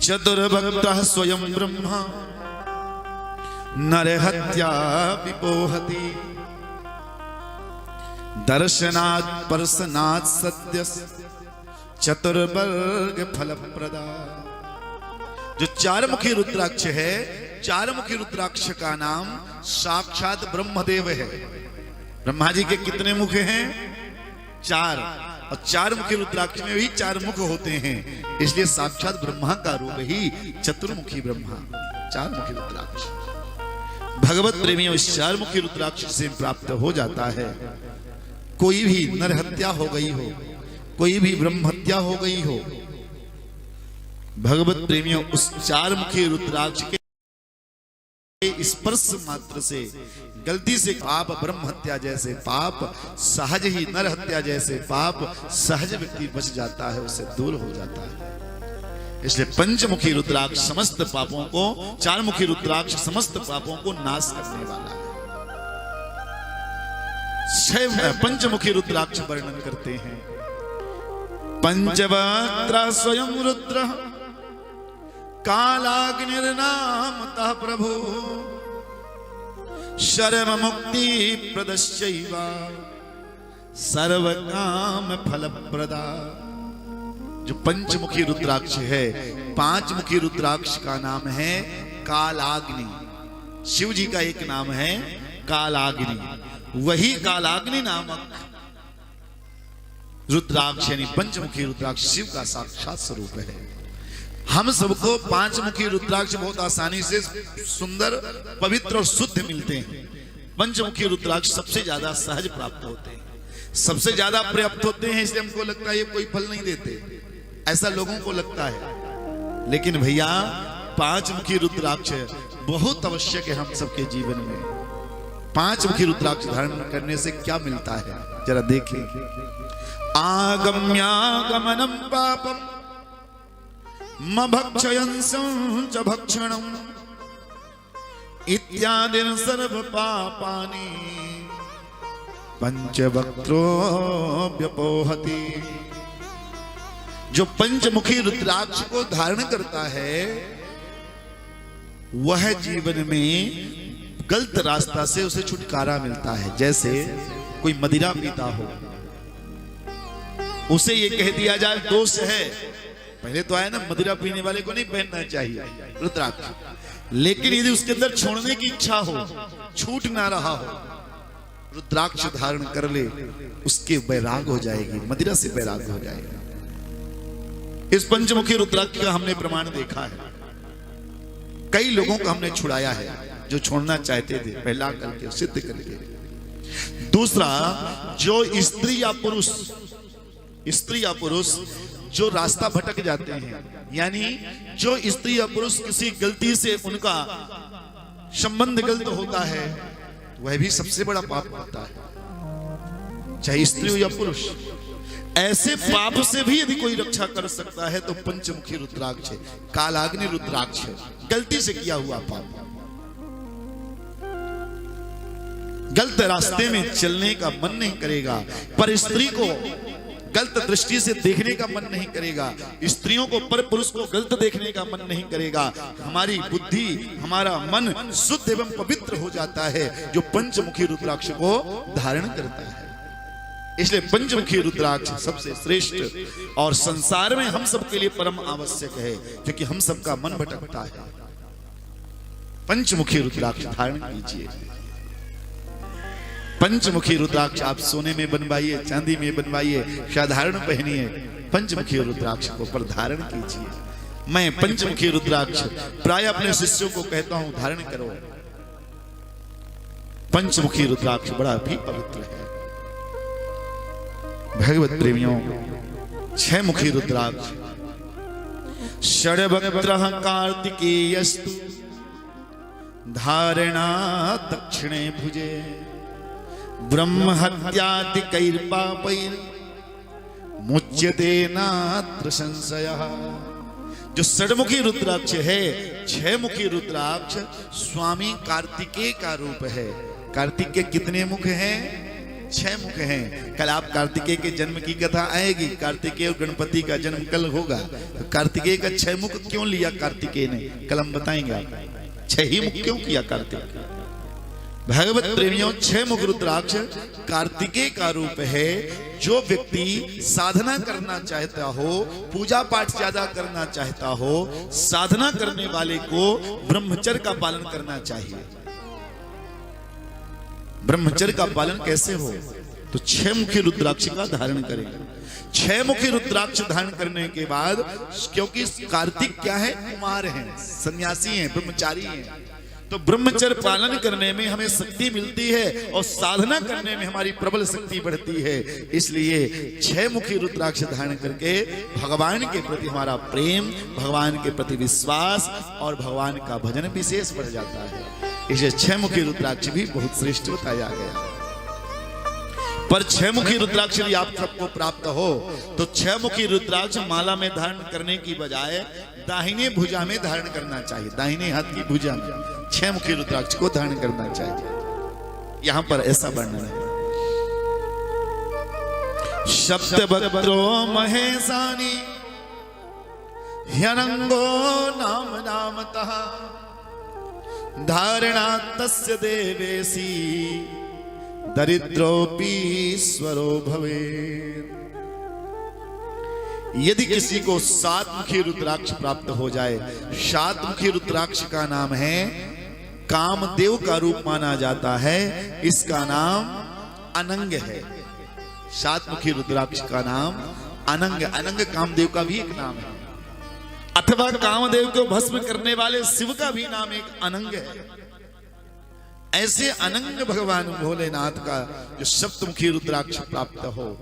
चतुर्भक्तः स्वयं ब्रह्मा नरहत्या विपोहति दर्शनात् पर्शनात् सद्य चतुर्वर्ग फलप्रदा। जो चारमुखी रुद्राक्ष है, चारमुखी रुद्राक्ष का नाम साक्षात ब्रह्मदेव है। ब्रह्मा जी के कितने मुख हैं? चार। और चार मुखी रुद्राक्ष में भी चार मुख होते हैं, इसलिए साक्षात ब्रह्मा का रूप ही चतुर्मुखी ब्रह्मा, चार मुखी रुद्राक्ष। भगवत प्रेमियों, इस चार मुखी रुद्राक्ष से प्राप्त हो जाता है कोई भी नर हत्या हो गई हो, कोई भी ब्रह्म हत्या हो गई हो, भगवत प्रेमियों उस चार मुखी रुद्राक्ष के स्पर्श मात्र से गलती से पाप, ब्रह्म हत्या जैसे पाप, सहज ही नर हत्या जैसे पाप सहज व्यक्ति बच जाता है, उससे दूर हो जाता है। इसलिए पंचमुखी रुद्राक्ष समस्त पापों को, चार मुखी रुद्राक्ष समस्त पापों को नाश करने वाला है। पंचमुखी रुद्राक्ष वर्णन करते हैं। पंचवक्त्र स्वयं रुद्र कालाग्निर्नामतः प्रभु शर्व मुक्ति प्रदश्चैव सर्व काम फल प्रदा। जो पंचमुखी रुद्राक्ष है, पांच मुखी रुद्राक्ष का नाम है कालाग्नि। शिव जी का एक नाम है कालाग्नि। वही कालाग्नि नामक रुद्राक्ष यानी पंचमुखी रुद्राक्ष शिव का साक्षात स्वरूप है। हम सबको पांच मुखी रुद्राक्ष बहुत आसानी से सुंदर, पवित्र और शुद्ध मिलते हैं। पंचमुखी रुद्राक्ष सबसे ज्यादा सहज प्राप्त होते हैं, सबसे ज्यादा पर्याप्त होते हैं, इसलिए हमको लगता है ये कोई फल नहीं देते, ऐसा लोगों को लगता है। लेकिन भैया पांच मुखी रुद्राक्ष बहुत आवश्यक है हम सबके जीवन में। पांच मुखी रुद्राक्ष धारण करने से क्या मिलता है जरा देखें। आगम्यागमनम पापम मभक्षयंसं च भक्षणं इत्यादि सर्व पापानि पंचवक्त्रो व्यपोहति। जो पंचमुखी रुद्राक्ष को धारण करता है वह जीवन में गलत रास्ता से उसे छुटकारा मिलता है। जैसे कोई मदिरा पीता हो, उसे ये कह दिया जाए दोष है, पहले तो आया ना मदिरा पीने वाले को नहीं पहनना चाहिए रुद्राक्ष, लेकिन यदि उसके अंदर छोड़ने की इच्छा हो, छूट ना रहा हो, रुद्राक्ष धारण कर ले, उसके वैराग हो जाएगी, मदिरा से वैराग हो जाएगा। इस पंचमुखी रुद्राक्ष का हमने प्रमाण देखा है। कई लोगों को हमने छुड़ाया है जो छोड़ना चाहते थे, पहला करके सिद्ध करके। दूसरा, जो स्त्री या पुरुष जो रास्ता भटक जाते हैं, यानी जो स्त्री या पुरुष किसी गलती से उनका संबंध गलत होता है, वह भी सबसे बड़ा पाप होता है, चाहे स्त्री हो या पुरुष। ऐसे पाप से भी यदि कोई रक्षा कर सकता है तो पंचमुखी रुद्राक्ष है, कालाग्नि रुद्राक्ष है। गलती से किया हुआ पाप, गलत रास्ते में चलने का मन नहीं करेगा, पर स्त्री को गलत दृष्टि से देखने का मन नहीं करेगा, स्त्रियों को, पर पुरुष को गलत देखने का मन नहीं करेगा। हमारी बुद्धि, हमारा मन शुद्ध एवं पवित्र हो जाता है जो पंचमुखी रुद्राक्ष को धारण करता है। इसलिए पंचमुखी रुद्राक्ष सबसे श्रेष्ठ और संसार में हम सबके लिए परम आवश्यक है, क्योंकि हम सबका मन भटकता है। पंचमुखी रुद्राक्ष धारण कीजिए। पंचमुखी रुद्राक्ष आप सोने में बनवाइए, चांदी में बनवाइए, साधारण पहनिए, पंचमुखी रुद्राक्ष को पर धारण कीजिए। मैं पंचमुखी रुद्राक्ष प्राय अपने शिष्यों को कहता हूं धारण करो। पंचमुखी रुद्राक्ष बड़ा भी पवित्र है। भगवत प्रेमियों, छह मुखी रुद्राक्ष षड्वक्त्रः कार्तिकेयस्तु धारणा दक्षिणे भुजे ब्रह्म हत्यादि कैर्पापैर् मुच्यते नात्र संशयः। जो षड्मुखी रुद्राक्ष है, छह मुखी रुद्राक्ष स्वामी कार्तिकेय का रूप है। कार्तिक के कितने मुख हैं? 6 मुख हैं। कल आप कार्तिकेय के जन्म की कथा आएगी, कार्तिकेय और गणपति का जन्म कल होगा। तो कार्तिकेय का 6 मुख क्यों लिया कार्तिकेय ने, कल हम बताएंगे आप 6 ही मुख क्यों किया कार्तिक। भगवत प्रेमियों 6 मुख रुद्राक्ष कार्तिकेय का रूप है। जो व्यक्ति साधना करना चाहता हो, पूजा पाठ ज्यादा करना चाहता हो, साधना करने वाले को ब्रह्मचर्य का पालन करना चाहिए। ब्रह्मचर्य का पालन कैसे हो, तो 6 मुखी रुद्राक्ष का धारण करें। 6 मुखी रुद्राक्ष धारण करने के बाद, क्योंकि कार्तिक क्या है, कुमार हैं, सन्यासी हैं, ब्रह्मचारी हैं, तो ब्रह्मचर्य पालन करने में हमें शक्ति मिलती है और साधना करने में हमारी प्रबल शक्ति बढ़ती है। इसलिए 6 मुखी रुद्राक्ष धारण करके भगवान के प्रति हमारा प्रेम, भगवान के प्रति विश्वास और भगवान का भजन विशेष बढ़ जाता है। इसे 6 मुखी रुद्राक्ष भी बहुत श्रेष्ठ बताया गया। पर 6 मुखी रुद्राक्ष यदि आप सबको प्राप्त हो तो 6 मुखी रुद्राक्ष माला में धारण करने की बजाय दाहिने भुजा में धारण करना चाहिए। दाहिने हाथ की भुजा में 6 मुखी रुद्राक्ष को धारण करना चाहिए। यहां पर ऐसा वर्णन है, शब्दभद्रो महेशानी ह्यनंगो नाम नामतः धारणा तस्य देवेसी दरिद्रोपीश्वरो भवेत्। यदि किसी को 7 मुखी रुद्राक्ष प्राप्त हो जाए, 7 मुखी रुद्राक्ष का नाम है कामदेव का रूप माना जाता है, इसका नाम अनंग है। 7 मुखी रुद्राक्ष का नाम अनंग, अनंग कामदेव का भी एक नाम है, अथवा कामदेव को भस्म करने वाले शिव का भी नाम एक अनंग है। ऐसे अनंग भगवान भोलेनाथ का जो सप्तमुखी रुद्राक्ष प्राप्त हो।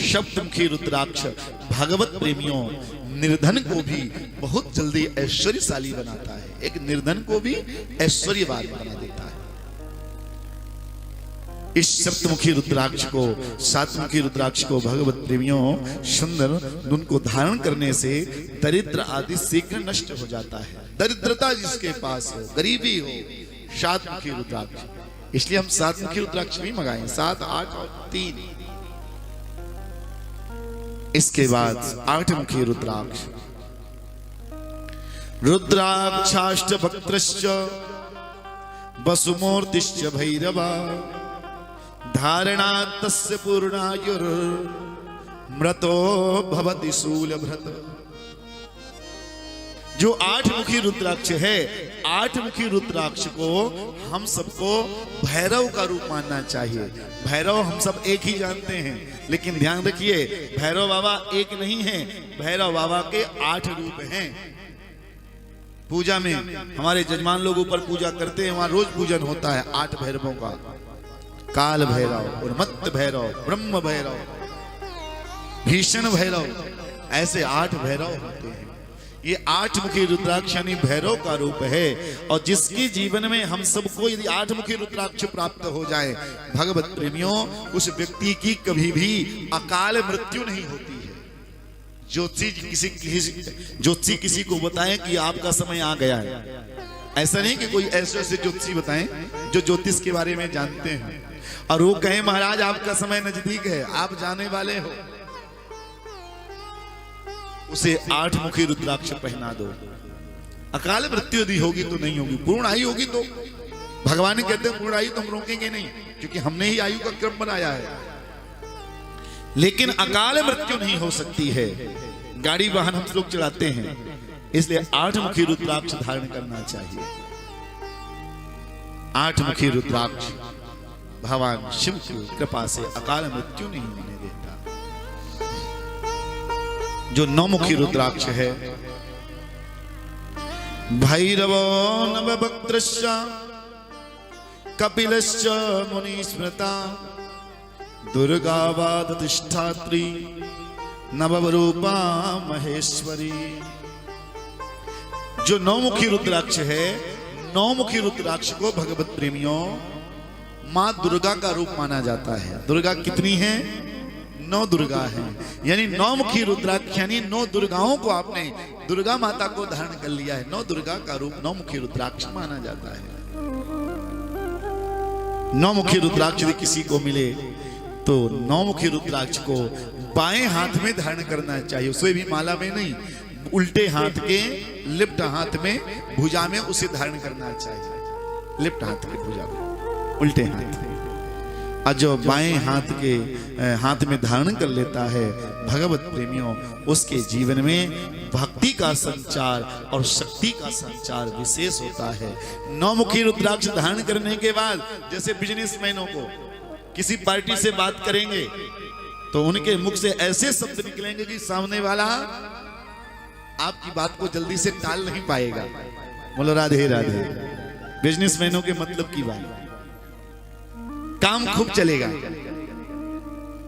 सप्तमुखी रुद्राक्ष भगवत प्रेमियों निर्धन को भी बहुत जल्दी ऐश्वर्यशाली बनाता है, एक निर्धन को भी ऐश्वर्यवान बना देता है। इस सप्तमुखी रुद्राक्ष को, 7 मुखी रुद्राक्ष को भगवत प्रेमियों सुंदर, उनको धारण करने से दरिद्र आदि शीघ्र नष्ट हो जाता है। दरिद्रता जिसके पास हो, गरीबी हो, 7 मुखी रुद्राक्ष, इसलिए हम 7 मुखी रुद्राक्ष भी मंगाए, 7, 8 और 3। इसके बाद 8 मुखी रुद्राक्ष, रुद्राक्षाष्टभक्त्रश्च वसुमूर्तिश्च भैरवा धारणा तस्य पूर्णायुर् मृतो भवति शूलभृत। जो 8 मुखी रुद्राक्ष है, 8 मुखी रुद्राक्ष को हम सबको भैरव का रूप मानना चाहिए। भैरव हम सब एक ही जानते हैं, लेकिन ध्यान रखिए भैरव बाबा एक नहीं है, भैरव बाबा के 8 रूप हैं। पूजा में हमारे जजमान लोग ऊपर पूजा करते हैं, वहां रोज पूजन होता है 8 भैरवों का, काल भैरव, उन्मत्त भैरव, ब्रह्म भैरव, भीषण भैरव, ऐसे 8 भैरव होते हैं। ये 8 मुखी रुद्राक्ष यानी भैरव का रूप है। और जिसके जीवन में हम सबको यदि 8 मुखी रुद्राक्ष प्राप्त हो जाए, भगवत प्रेमियों, उस व्यक्ति की कभी भी अकाल मृत्यु नहीं होती है। ज्योतिषी किसी को बताएं कि आपका समय आ गया है, ऐसा नहीं कि कोई ऐसे ऐसे ज्योतिषी बताएं जो ज्योतिष के बारे में जानते हैं और वो कहें महाराज आपका समय नजदीक है, आप जाने वाले हो, उसे 8 मुखी रुद्राक्ष पहना दो। अकाल मृत्यु यदि होगी तो नहीं होगी, पूर्ण आयु होगी तो भगवान कहते हैं पूर्ण आयु तो हम रोकेंगे नहीं, क्योंकि हमने ही आयु का क्रम बनाया है। लेकिन अकाल मृत्यु नहीं हो सकती है। गाड़ी वाहन हम लोग चलाते हैं, इसलिए 8 मुखी रुद्राक्ष धारण करना चाहिए। 8 मुखी रुद्राक्ष भगवान शिव की कृपा से अकाल मृत्यु नहीं होने देता। जो 9 मुखी रुद्राक्ष है, भैरवो नवभक्त्रश्च कपिलश्च मुनिस्मृता दुर्गा वादतिष्ठात्री नवरूपा महेश्वरी। जो 9 मुखी रुद्राक्ष है, 9 मुखी रुद्राक्ष को भगवत प्रेमियों मां दुर्गा का रूप माना जाता है। दुर्गा कितनी है? 9 दुर्गा हैं, यानी 9 मुखी रुद्राक्ष यानी 9 दुर्गाओं को आपने दुर्गा माता को धारण कर लिया है। 9 दुर्गा का रूप 9 मुखी रुद्राक्ष माना जाता है। 9 मुखी रुद्राक्ष यदि किसी को मिले तो 9 मुखी रुद्राक्ष को बाएं हाथ में धारण करना चाहिए, उसे भी माला में नहीं, उल्टे हाथ के लिप्ट हाथ में भुजा में उसे धारण करना चाहिए, लिप्ट हाथ के भुजा में, उल्टे हाथ। और जो बाएं हाथ में धारण कर लेता है भगवत प्रेमियों, उसके जीवन में भक्ति का संचार और शक्ति का संचार विशेष होता है। 9 मुखी रुद्राक्ष धारण करने के बाद जैसे बिजनेसमैनों को किसी पार्टी से बात करेंगे तो उनके मुख से ऐसे शब्द निकलेंगे कि सामने वाला आपकी बात को जल्दी से टाल नहीं पाएगा। बोलो राधे राधे। बिजनेसमैनों के मतलब की बात, काम खूब चलेगा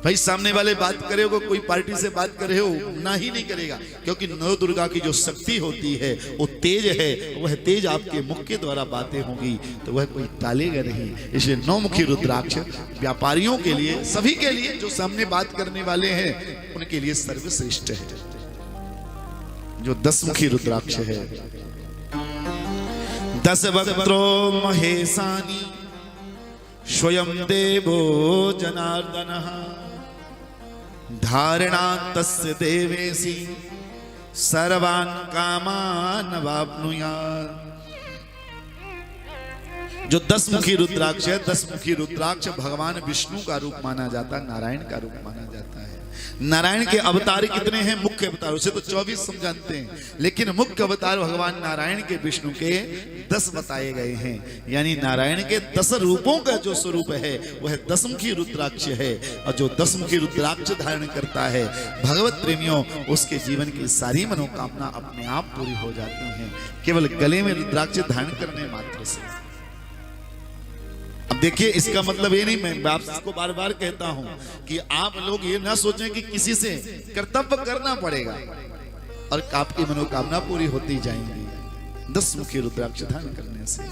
भाई। सामने वाले बात करे हो, कोई पार्टी से बात करे हो, ना ही नहीं करेगा, क्योंकि नव दुर्गा की जो शक्ति होती है वो तेज है, वह तेज आपके मुख के द्वारा बातें होंगी तो वह कोई टालेगा नहीं। इसलिए 9 मुखी रुद्राक्ष व्यापारियों के लिए, सभी के लिए, जो सामने बात करने वाले हैं उनके लिए सर्वश्रेष्ठ है। जो 10 मुखी रुद्राक्ष है, 10 वक्त्रो महेशानी स्वयं देवो जनार्दनः धारणा तस्य देवेशी सर्वान् कामान् वाप्नुयात्। जो 10 मुखी रुद्राक्ष है, 10 मुखी रुद्राक्ष भगवान विष्णु का रूप माना जाता है, नारायण का रूप माना जाता है। नारायण के अवतार कितने हैं? मुख्य अवतार उसे तो 24 हम जानते हैं, लेकिन मुख्य अवतार भगवान नारायण के, विष्णु के 10 बताए गए हैं। यानी नारायण के 10 रूपों का जो स्वरूप है वह 10 मुखी रुद्राक्ष है। और जो 10 मुखी रुद्राक्ष धारण करता है भगवत प्रेमियों, उसके जीवन की सारी मनोकामना अपने आप पूरी हो जाती हैं, केवल गले में रुद्राक्ष धारण करने मात्र से। अब देखिए, इसका मतलब ये नहीं, मैं आपको बार बार कहता हूं कि आप लोग ये ना सोचें कि किसी से कर्तव्य करना पड़ेगा और आपकी मनोकामना पूरी होती जाएंगी 10 मुखी रुद्राक्ष धारण करने से।